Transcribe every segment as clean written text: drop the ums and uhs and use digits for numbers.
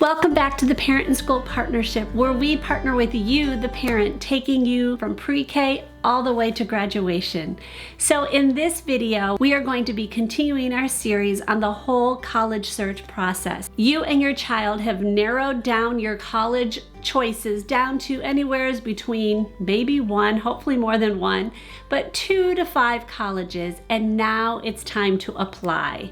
Welcome back to the Parent and School Partnership, where we partner with you, the parent, taking you from pre-K all the way to graduation. So in this video, we are going to be continuing our series on the whole college search process. You and your child have narrowed down your college choices down to anywhere between maybe one, hopefully more than one, but 2 to 5 colleges, and now it's time to apply.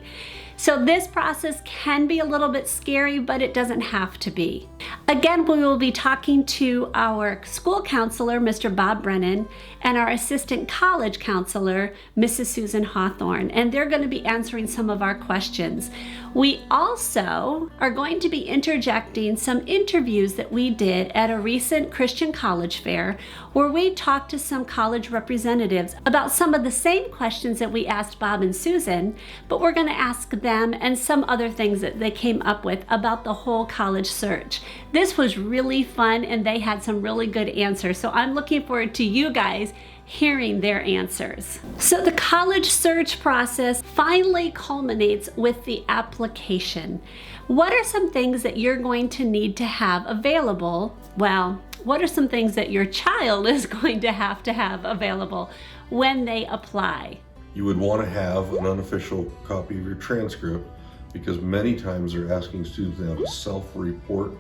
So this process can be a little bit scary, but it doesn't have to be. Again, we will be talking to our school counselor, Mr. Bob Brennan, and our assistant college counselor, Mrs. Susan Hawthorne, and they're going to be answering some of our questions. We also are going to be interjecting some interviews that we did at a recent Christian college fair, where we talked to some college representatives about some of the same questions that we asked Bob and Susan, but we're going to ask them and some other things that they came up with about the whole college search. This was really fun, and they had some really good answers, so I'm looking forward to you guys hearing their answers. So the college search process finally culminates with the application. What are some things that you're going to need to have available? Well, what are some things that your child is going to have available when they apply? You would want to have an unofficial copy of your transcript, because many times they're asking students to have a self-report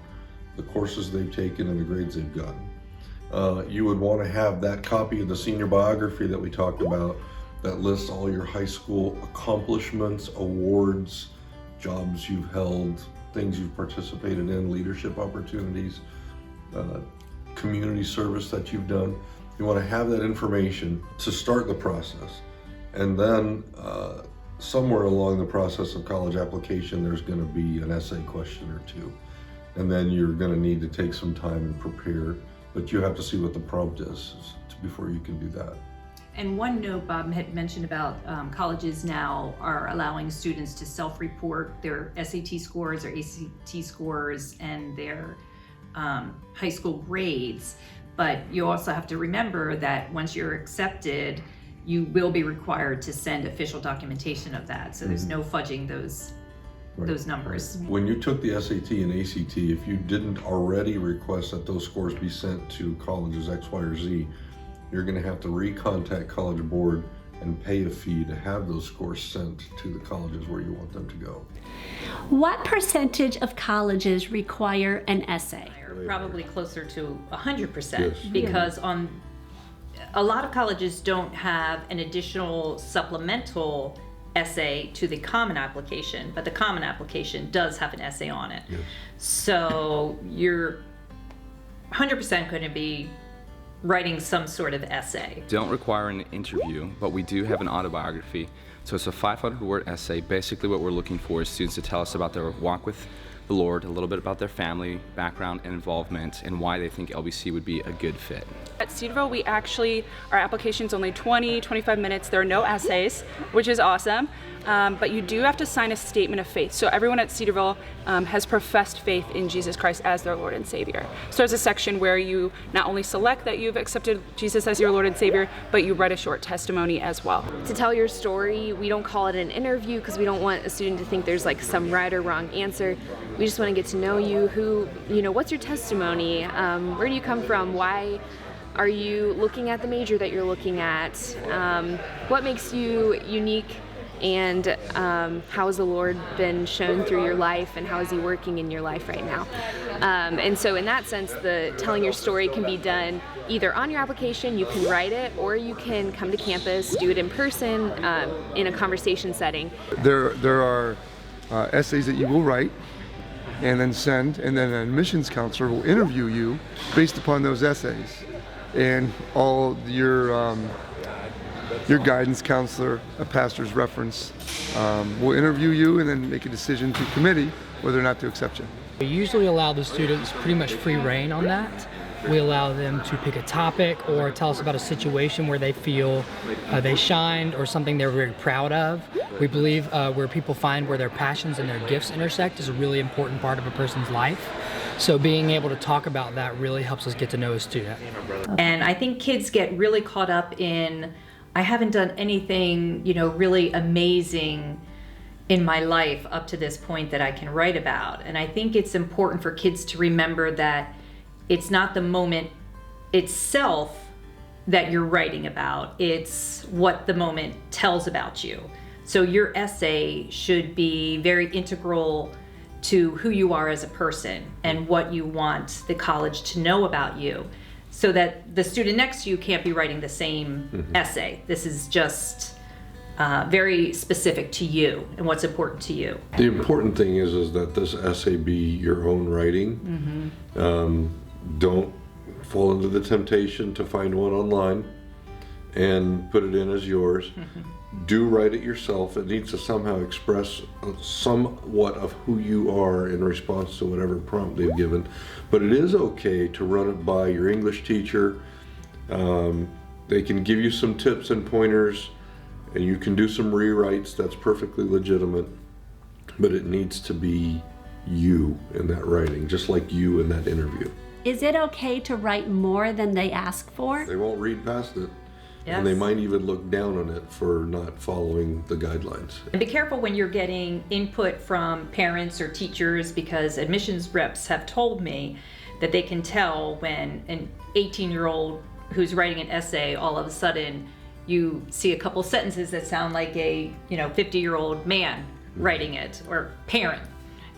the courses they've taken and the grades they've gotten. You would want to have that copy of the senior biography that we talked about that lists all your high school accomplishments, awards, jobs you've held, things you've participated in, leadership opportunities, community service that you've done. You want to have that information to start the process. And then somewhere along the process of college application, there's going to be an essay question or two. And then you're going to need to take some time and prepare, but you have to see what the prompt is before you can do that. And one note Bob had mentioned about colleges now are allowing students to self-report their SAT scores or ACT scores and their high school grades. But you also have to remember that once you're accepted, you will be required to send official documentation of that. So there's no fudging those numbers. When you took the SAT and ACT, if you didn't already request that those scores be sent to colleges X, Y, or Z, you're going to have to recontact College Board and pay a fee to have those scores sent to the colleges where you want them to go. What percentage of colleges require an essay? Probably closer to 100%, Yes. because on a lot of colleges don't have an additional supplemental essay to the common application, but the common application does have an essay on it. Yes. So you're 100% going to be writing some sort of essay. Don't require an interview, but we do have an autobiography. So it's a 500-word essay. Basically what we're looking for is students to tell us about their walk with the Lord, a little bit about their family, background, and involvement, and why they think LBC would be a good fit. At Cedarville, our application's only 20-25 minutes. There are no essays, which is awesome. But you do have to sign a statement of faith. So everyone at Cedarville has professed faith in Jesus Christ as their Lord and Savior. So there's a section where you not only select that you've accepted Jesus as your Lord and Savior, but you write a short testimony as well. To tell your story, we don't call it an interview because we don't want a student to think there's like some right or wrong answer. We just want to get to know you. What's your testimony? Where do you come from? Why are you looking at the major that you're looking at? What makes you unique? And how has the Lord been shown through your life, and how is He working in your life right now? And so in that sense, the telling your story can be done either on your application, you can write it, or you can come to campus, do it in person, in a conversation setting. There are essays that you will write and then send, and then an admissions counselor will interview you based upon those essays. And all your guidance counselor, a pastor's reference, will interview you and then make a decision to committee whether or not to accept you. We usually allow the students pretty much free reign on that. We allow them to pick a topic or tell us about a situation where they feel they shined or something they're very proud of. We believe where people find where their passions and their gifts intersect is a really important part of a person's life. So being able to talk about that really helps us get to know a student. And I think kids get really caught up in, I haven't done anything, really amazing in my life up to this point that I can write about. And I think it's important for kids to remember that it's not the moment itself that you're writing about, it's what the moment tells about you. So your essay should be very integral to who you are as a person and what you want the college to know about you, so that the student next to you can't be writing the same essay. This is just very specific to you and what's important to you. The important thing is that this essay be your own writing. Don't fall into the temptation to find one online and put it in as yours. Do write it yourself. It needs to somehow express somewhat of who you are in response to whatever prompt they've given. But it is okay to run it by your English teacher. They can give you some tips and pointers, and you can do some rewrites. That's perfectly legitimate. But it needs to be you in that writing, just like you in that interview. Is it okay to write more than they ask for? They won't read past it. Yes. And they might even look down on it for not following the guidelines. And be careful when you're getting input from parents or teachers, because admissions reps have told me that they can tell when an 18-year-old who's writing an essay, all of a sudden you see a couple sentences that sound like a 50-year-old man writing it, or parent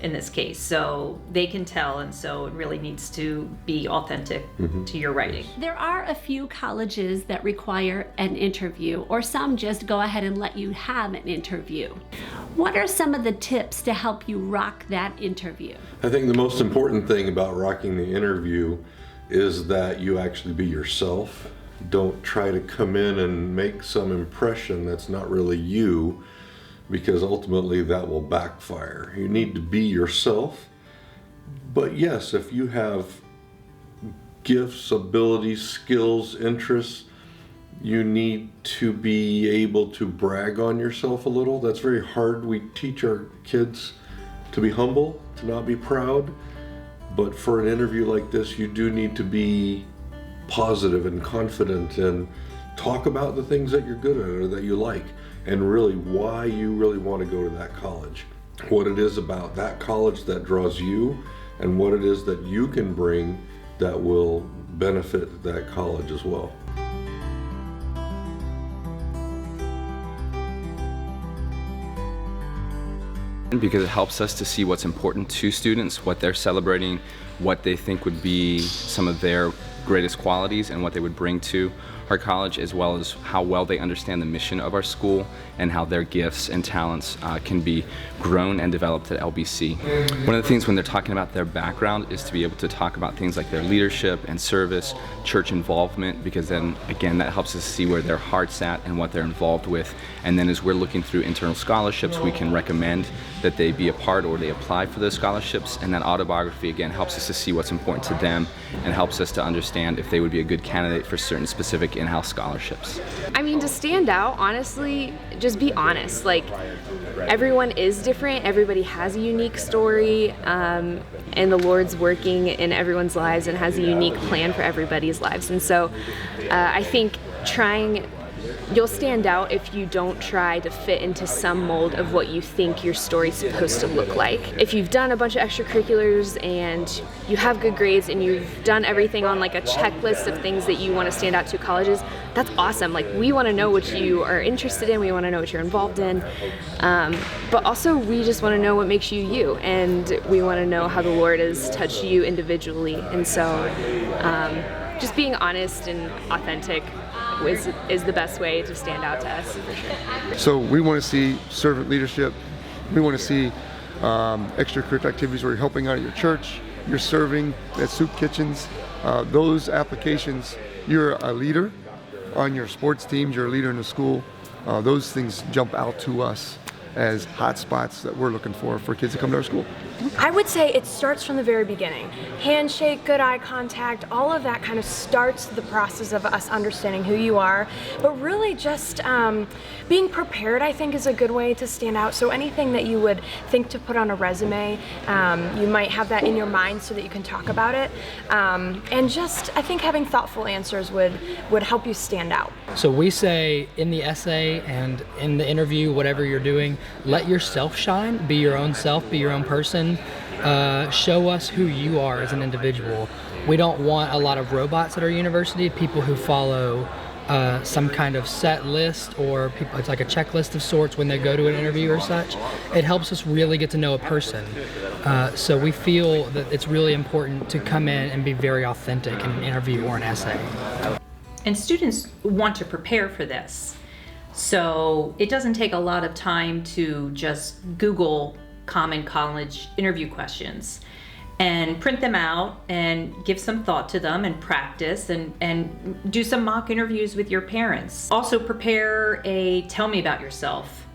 in this case. So they can tell, and so it really needs to be authentic to your writing. There are a few colleges that require an interview, or some just go ahead and let you have an interview. What are some of the tips to help you rock that interview? I think the most important thing about rocking the interview is that you actually be yourself. Don't try to come in and make some impression that's not really you, because ultimately that will backfire. You need to be yourself. But yes, if you have gifts, abilities, skills, interests, you need to be able to brag on yourself a little. That's very hard. We teach our kids to be humble, to not be proud. But for an interview like this, you do need to be positive and confident and talk about the things that you're good at or that you like, and really why you really want to go to that college. What it is about that college that draws you, and what it is that you can bring that will benefit that college as well. Because it helps us to see what's important to students, what they're celebrating, what they think would be some of their greatest qualities and what they would bring to our college, as well as how well they understand the mission of our school and how their gifts and talents can be grown and developed at LBC. One of the things when they're talking about their background is to be able to talk about things like their leadership and service, church involvement, because then again that helps us see where their heart's at and what they're involved with. And then as we're looking through internal scholarships, we can recommend that they be a part or they apply for those scholarships. And that autobiography again helps us to see what's important to them and helps us to understand if they would be a good candidate for certain specific in-house scholarships. I mean, to stand out, honestly, just be honest. Like, everyone is different. Everybody has a unique story, and the Lord's working in everyone's lives and has a unique plan for everybody's lives. And so I think you'll stand out if you don't try to fit into some mold of what you think your story's supposed to look like. If you've done a bunch of extracurriculars and you have good grades and you've done everything on like a checklist of things that you want to stand out to colleges, that's awesome. Like, we want to know what you are interested in, we want to know what you're involved in, but also we just want to know what makes you you, and we want to know how the Lord has touched you individually. And so just being honest and authentic is the best way to stand out to us, for sure. So we want to see servant leadership. We want to see extracurricular activities where you're helping out at your church, you're serving at soup kitchens. Those applications, you're a leader on your sports teams, you're a leader in the school. Those things jump out to us as hot spots that we're looking for kids to come to our school. I would say it starts from the very beginning. Handshake, good eye contact, all of that kind of starts the process of us understanding who you are. But really just being prepared, I think, is a good way to stand out. So anything that you would think to put on a resume, you might have that in your mind so that you can talk about it. And just, I think having thoughtful answers would help you stand out. So we say in the essay and in the interview, whatever you're doing, let yourself shine, be your own self, be your own person. Show us who you are as an individual. We don't want a lot of robots at our university, people who follow some kind of set list, or people, it's like a checklist of sorts when they go to an interview or such. It helps us really get to know a person. So we feel that it's really important to come in and be very authentic in an interview or an essay. And students want to prepare for this. So it doesn't take a lot of time to just Google common college interview questions and print them out and give some thought to them and practice and do some mock interviews with your parents. Also prepare a tell me about yourself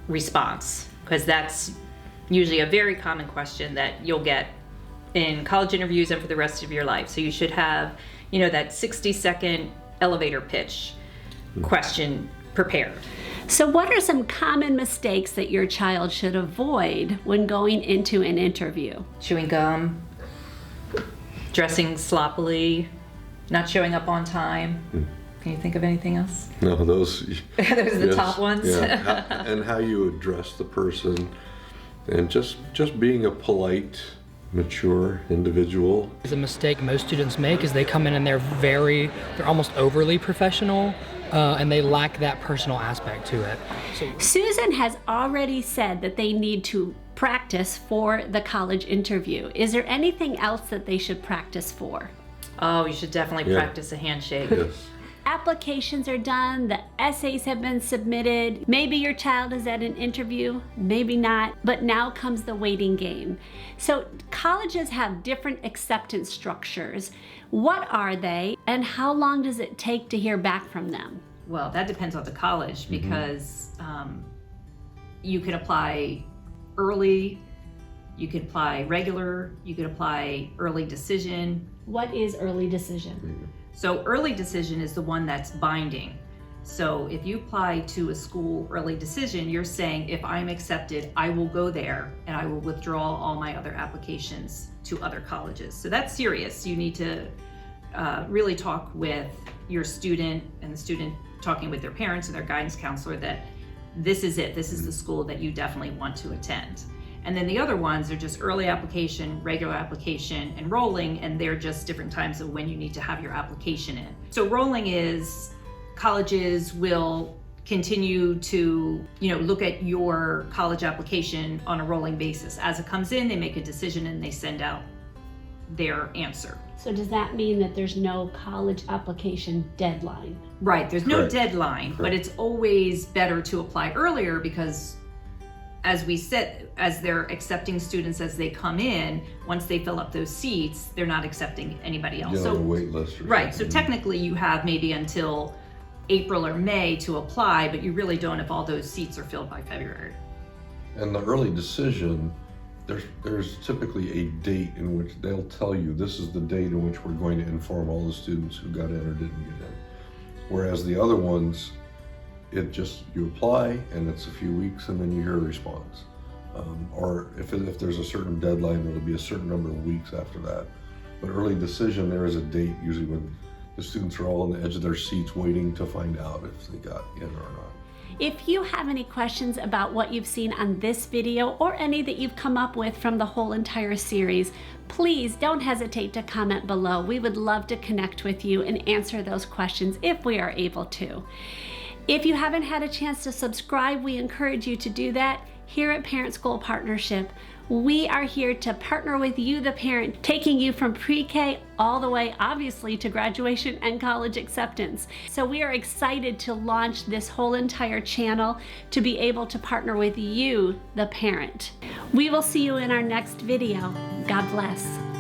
response, because that's usually a very common question that you'll get in college interviews and for the rest of your life. So you should have, you know, that 60-second elevator pitch question prepared. So what are some common mistakes that your child should avoid when going into an interview? Chewing gum, dressing sloppily, not showing up on time. Can you think of anything else? No, those. Those are the top ones. Yeah. And how you address the person, and just being a polite, mature individual. The mistake most students make is they come in and they're almost overly professional, and they lack that personal aspect to it. So Susan has already said that they need to practice for the college interview. Is there anything else that they should practice for? Oh, you should definitely practice a handshake. Yes. Applications are done, the essays have been submitted. Maybe your child is at an interview, maybe not, but now comes the waiting game. So colleges have different acceptance structures. What are they, and how long does it take to hear back from them? Well, that depends on the college, because you could apply early, you could apply regular, you could apply early decision. What is early decision? So early decision is the one that's binding. So if you apply to a school early decision, you're saying, if I'm accepted, I will go there and I will withdraw all my other applications to other colleges. So that's serious. You need to really talk with your student, and the student talking with their parents and their guidance counselor, that this is it. This is the school that you definitely want to attend. And then the other ones are just early application, regular application, and rolling, and they're just different times of when you need to have your application in. So rolling is colleges will continue to, look at your college application on a rolling basis. As it comes in, they make a decision and they send out their answer. So does that mean that there's no college application deadline? Right, there's no Correct. deadline, but it's always better to apply earlier, because as we said, as they're accepting students as they come in, once they fill up those seats, they're not accepting anybody else. Get on a wait list or right, so something. technically you have maybe until April or May to apply, but you really don't if all those seats are filled by February. And the early decision, there's typically a date in which they'll tell you, this is the date in which we're going to inform all the students who got in or didn't get in. Whereas the other ones, you apply and it's a few weeks and then you hear a response. Or if there's a certain deadline, it'll be a certain number of weeks after that. But early decision, there is a date usually when the students are all on the edge of their seats waiting to find out if they got in or not. If you have any questions about what you've seen on this video, or any that you've come up with from the whole entire series, please don't hesitate to comment below. We would love to connect with you and answer those questions if we are able to. If you haven't had a chance to subscribe, we encourage you to do that. Here at Parent School Partnership, we are here to partner with you, the parent, taking you from pre-K all the way, obviously, to graduation and college acceptance. So we are excited to launch this whole entire channel to be able to partner with you, the parent. We will see you in our next video. God bless.